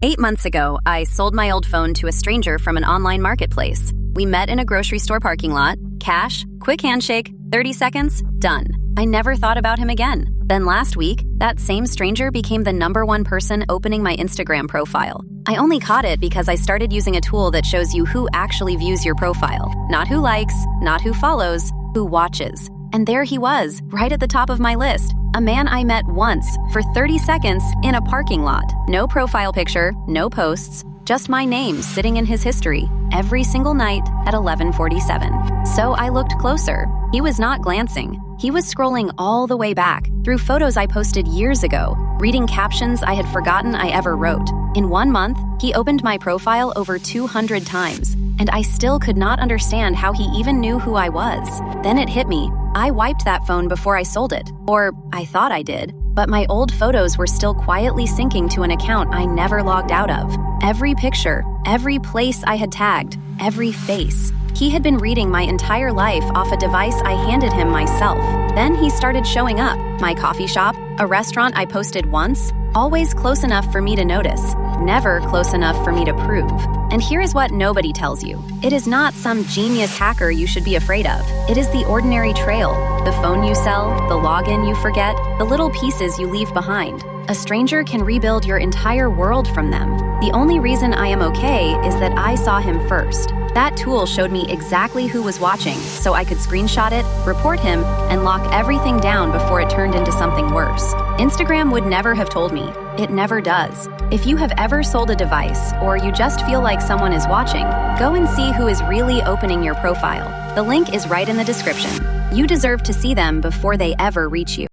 8 months ago, I sold my old phone to a stranger from an online marketplace. We met in a grocery store parking lot. Cash, quick handshake, 30 seconds, done. I never thought about him again. Then last week, that same stranger became the #1 person opening my Instagram profile. I only caught it because I started using a tool that shows you who actually views your profile. Not who likes, not who follows, who watches. And there he was, right at the top of my list. A man I met once, for 30 seconds, in a parking lot. No profile picture, no posts, just my name sitting in his history, every single night at 11:47. So I looked closer. He was not glancing. He was scrolling all the way back, through photos I posted years ago, reading captions I had forgotten I ever wrote. In 1 month, he opened my profile over 200 times, and I still could not understand how he even knew who I was. Then it hit me. I wiped that phone before I sold it, or I thought I did, but my old photos were still quietly syncing to an account I never logged out of. Every picture, every place I had tagged, every face. He had been reading my entire life off a device I handed him myself. Then he started showing up. My coffee shop, a restaurant I posted once, always close enough for me to notice, never close enough for me to prove. And here is what nobody tells you. It is not some genius hacker you should be afraid of. It is the ordinary trail, the phone you sell, the login you forget, the little pieces you leave behind. A stranger can rebuild your entire world from them. The only reason I am okay is that I saw him first. That tool showed me exactly who was watching, so I could screenshot it, report him, and lock everything down before it turned into something worse. Instagram would never have told me. It never does. If you have ever sold a device, or you just feel like someone is watching, go and see who is really opening your profile. The link is right in the description. You deserve to see them before they ever reach you.